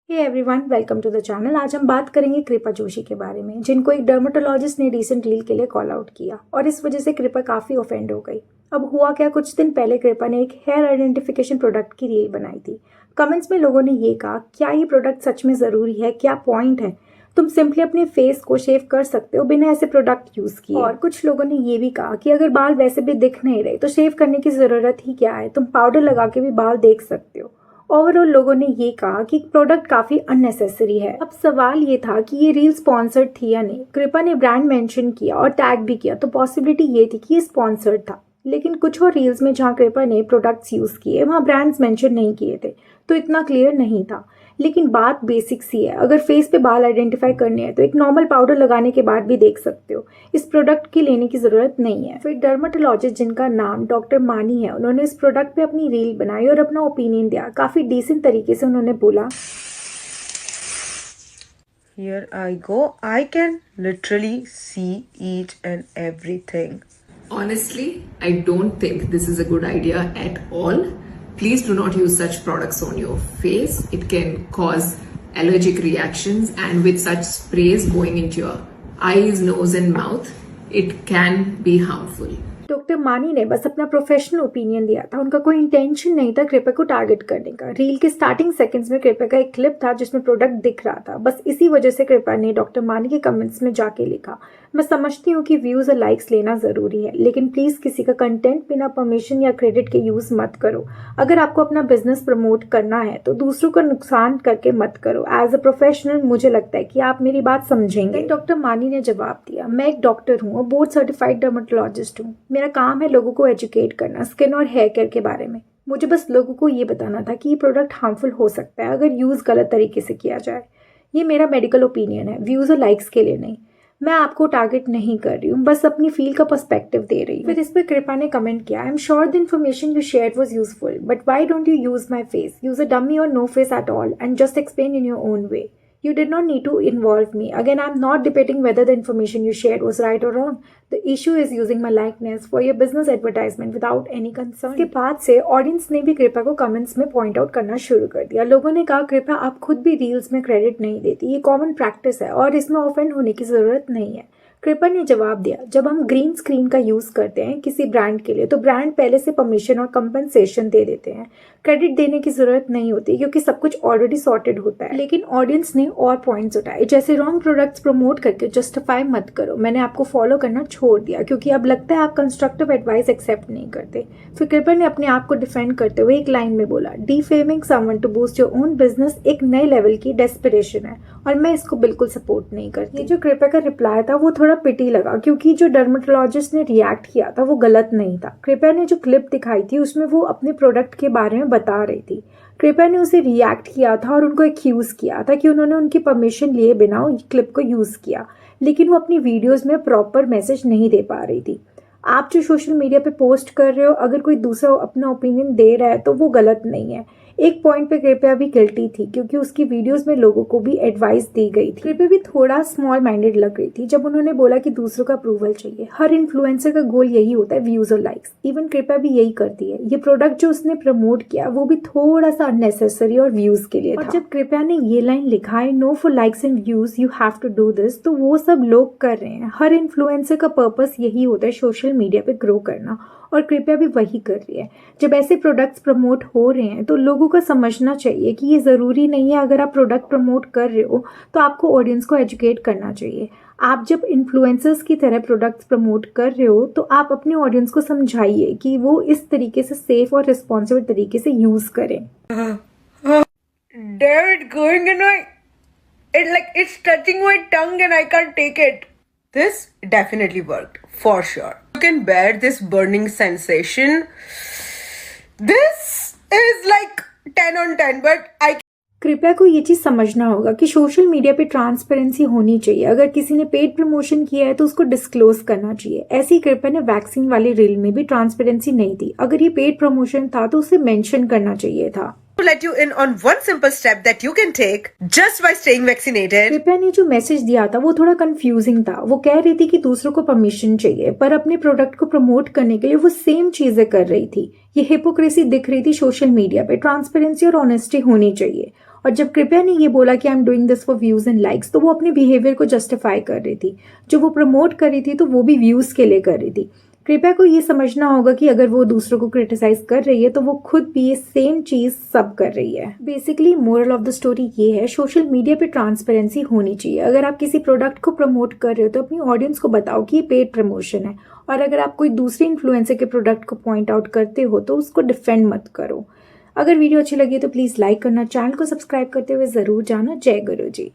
Hey everyone, welcome to the channel. आज हम बात करेंगे कृपा जोशी के बारे में, जिनको एक डर्मेटोलॉजिस्ट ने रिसेंट रील के लिए कॉल आउट किया और इस वजह से कृपा काफ़ी ऑफेंड हो गई। अब हुआ क्या, कुछ दिन पहले कृपा ने एक हेयर आइडेंटिफिकेशन प्रोडक्ट की रील बनाई थी। कमेंट्स में लोगों ने ये कहा, क्या ये प्रोडक्ट सच में ज़रूरी है, क्या पॉइंट है, तुम सिंपली अपने फेस को शेव कर सकते हो बिना ऐसे प्रोडक्ट यूज़ किए। और कुछ लोगों ने ये भी कहा कि अगर बाल वैसे भी दिख नहीं रहे तो शेव करने की ज़रूरत ही क्या है, तुम पाउडर लगा के भी बाल देख सकते हो। ओवरऑल लोगों ने ये कहा कि प्रोडक्ट काफ़ी अननेसेसरी है। अब सवाल ये था कि ये रील स्पॉन्सर्ड थी या नहीं। कृपा ने ब्रांड मेंशन किया और टैग भी किया, तो पॉसिबिलिटी ये थी कि ये स्पॉन्सर्ड था। लेकिन कुछ और रील्स में जहाँ कृपा ने प्रोडक्ट्स यूज़ किए वहाँ ब्रांड्स मेंशन नहीं किए थे, तो इतना क्लियर नहीं था। लेकिन बात बेसिक सी है, अगर फेस पे बाल आइडेंटिफाई करने हैं तो एक नॉर्मल पाउडर लगाने के बाद भी देख सकते हो। इस प्रोडक्ट की लेने की ज़रूरत नहीं है। फिर डर्मेटोलॉजिस्ट जिनका नाम डॉक्टर मानी है, उन्होंने इस प्रोडक्ट पे अपनी रील बनाई और अपना ओपिनियन दिया। काफ़ी डिसेंट तरीके से उन्होंने बोला, Here I go. I can literally see each and everything. Honestly, I don't think this is a good idea at all. Please do not use such products on your face. It can cause allergic reactions, and with such sprays going into your eyes, nose, and mouth, it can be harmful. Doctor मानी ने बस अपना professional opinion दिया था, उनका कोई intention नहीं था कृपा को टारगेट करने का। रील के स्टार्टिंग सेकंड्स में कृपा का एक क्लिप था जिसमें प्रोडक्ट दिख रहा था। बस इसी वजह से कृपा ने डॉक्टर मानी के कमेंट्स में जाके लिखा, मैं समझती हूँ कि व्यूज़ और लाइक्स लेना ज़रूरी है, लेकिन प्लीज़ किसी का कंटेंट बिना परमिशन या क्रेडिट के यूज़ मत करो। अगर आपको अपना बिजनेस प्रमोट करना है तो दूसरों का नुकसान करके मत करो। एज अ प्रोफेशनल मुझे लगता है कि आप मेरी बात समझेंगे। डॉक्टर मानी ने जवाब दिया, मैं एक डॉक्टर हूँ और बोर्ड सर्टिफाइड डर्मेटोलॉजिस्ट हूँ। मेरा काम है लोगों को एजुकेट करना स्किन और हेयर केयर के बारे में। मुझे बस लोगों को ये बताना था कि ये प्रोडक्ट हार्मफुल हो सकता है अगर यूज़ गलत तरीके से किया जाए। ये मेरा मेडिकल ओपिनियन है, व्यूज़ और लाइक्स के लिए नहीं। मैं आपको टारगेट नहीं कर रही हूँ, बस अपनी फील का पर्सपेक्टिव दे रही हूँ। फिर इस पर कृपा ने कमेंट किया, I am sure the information you shared was useful, but why don't you use my face, use a dummy or no face at all and just explain in your own way. You did not need to involve me. Again, I'm not debating whether the information you shared was right or wrong. The issue is using my likeness for your business advertisement without any concern. इसके बाद से audience ने भी कृपा को comments में point out करना शुरू कर दिया। लोगों ने कहा, कृपा आप खुद भी रील्स में क्रेडिट नहीं देती, ये कॉमन प्रैक्टिस है और इसमें ऑफेंड होने की ज़रूरत नहीं है। कृपा ने जवाब दिया, जब हम ग्रीन स्क्रीन का यूज़ करते हैं किसी ब्रांड के लिए तो ब्रांड पहले से परमिशन और कंपनसेशन दे देते हैं। क्रेडिट देने की ज़रूरत नहीं होती क्योंकि सब कुछ ऑलरेडी सॉर्टेड होता है। लेकिन ऑडियंस ने और पॉइंट्स उठाए, जैसे रॉन्ग प्रोडक्ट्स प्रमोट करके जस्टिफाई मत करो। मैंने आपको फॉलो करना छोड़ दिया क्योंकि अब लगता है आप कंस्ट्रक्टिव एडवाइस एक्सेप्ट नहीं करते। फिर कृपा ने अपने आप को डिफेंड करते हुए एक लाइन में बोला, defaming someone to boost your own business एक नए लेवल की डेस्परेशन है और मैं इसको बिल्कुल सपोर्ट नहीं करती। ये जो कृपा का रिप्लाई था वो थोड़ा पिटी लगा क्योंकि जो डर्मेटोलॉजिस्ट ने रिएक्ट किया था वो गलत नहीं था। कृपा ने जो क्लिप दिखाई थी उसमें वो अपने प्रोडक्ट के बारे में बता रही थी। कृपा ने उसे रिएक्ट किया था और उनको एक्यूज किया था कि उन्होंने उनकी परमिशन लिए बिना क्लिप को यूज़ किया, लेकिन वो अपनी वीडियोज़ में प्रॉपर मैसेज नहीं दे पा रही थी। आप जो सोशल मीडिया पे पोस्ट कर रहे हो, अगर कोई दूसरा अपना ओपिनियन दे रहा है तो वो गलत नहीं है। एक पॉइंट पे कृपया भी गिल्टी थी क्योंकि उसकी वीडियोस में लोगों को भी एडवाइस दी गई थी। कृपया भी थोड़ा स्मॉल माइंडेड लग रही थी जब उन्होंने बोला कि दूसरों का अप्रूवल चाहिए। हर इन्फ्लुएंसर का गोल यही होता है, व्यूज और लाइक्स। इवन कृपया भी यही करती है। ये प्रोडक्ट जो उसने प्रमोट किया वो भी थोड़ा सा अननेसेसरी और व्यूज के लिए था। और जब कृपया ने ये लाइन लिखा है, no for likes and views you have to do this, तो वो सब लोग कर रहे हैं। हर इन्फ्लुएंसर का पर्पस यही होता है सोशल मीडिया पे ग्रो करना, और कृपया भी वही कर रही है। जब ऐसे प्रोडक्ट्स प्रमोट हो रहे हैं तो लोगों को समझना चाहिए कि ये ज़रूरी नहीं है अगर आप प्रोडक्ट प्रमोट कर रहे हो तो आपको ऑडियंस को एजुकेट करना चाहिए। आप जब इन्फ्लुएंसर्स की तरह प्रोडक्ट्स प्रमोट कर रहे हो तो आप अपने ऑडियंस को समझाइए कि वो इस तरीके से सेफ और रिस्पॉन्सिबल तरीके से यूज़ करें। David going in my it's touching my tongue and I can't take it. This definitely worked for sure. You can bear this burning sensation. This is like 10 on 10, but I कृपया को ये चीज़ समझना होगा कि social media पे transparency होनी चाहिए। अगर किसी ने पेड प्रमोशन किया है तो उसको डिस्क्लोज करना चाहिए। ऐसे ही कृपया ने वैक्सीन वाली रील में भी ट्रांसपेरेंसी नहीं थी। अगर ये पेड प्रमोशन था तो उसे मेंशन करना चाहिए था। to let you in on one simple step that you can take just by staying vaccinated. कृपया ने जो मैसेज दिया था वो थोड़ा कंफ्यूजिंग था। वो कह रही थी कि दूसरों को परमिशन चाहिए पर अपने प्रोडक्ट को प्रमोट करने के लिए वो सेम चीजें कर रही थी। ये हिपोक्रेसी दिख रही थी सोशल मीडिया पे। ट्रांसपेरेंसी और ऑनेस्टी होनी चाहिए और जब कृपया ने ये बोला कि I am doing this for views and likes, तो वो अपने बिहेवियर को जस्टिफाई कर रही थी। जो वो प्रमोट कर रही थी तो वो भी व्यूज के लिए कर रही थी। कृपया को ये समझना होगा कि अगर वो दूसरों को क्रिटिसाइज कर रही है तो वो खुद भी ये सेम चीज सब कर रही है। Basically moral of the story ये है, सोशल मीडिया पे ट्रांसपेरेंसी होनी चाहिए। अगर आप किसी प्रोडक्ट को प्रमोट कर रहे हो तो अपनी ऑडियंस को बताओ कि ये पेड प्रमोशन है, और अगर आप कोई दूसरे इन्फ्लुएंसर के प्रोडक्ट को पॉइंट आउट करते हो तो उसको डिफेंड मत करो। अगर वीडियो अच्छी लगी तो प्लीज़ लाइक करना, चैनल को सब्सक्राइब करते हुए ज़रूर जाना। जय गुरु जी।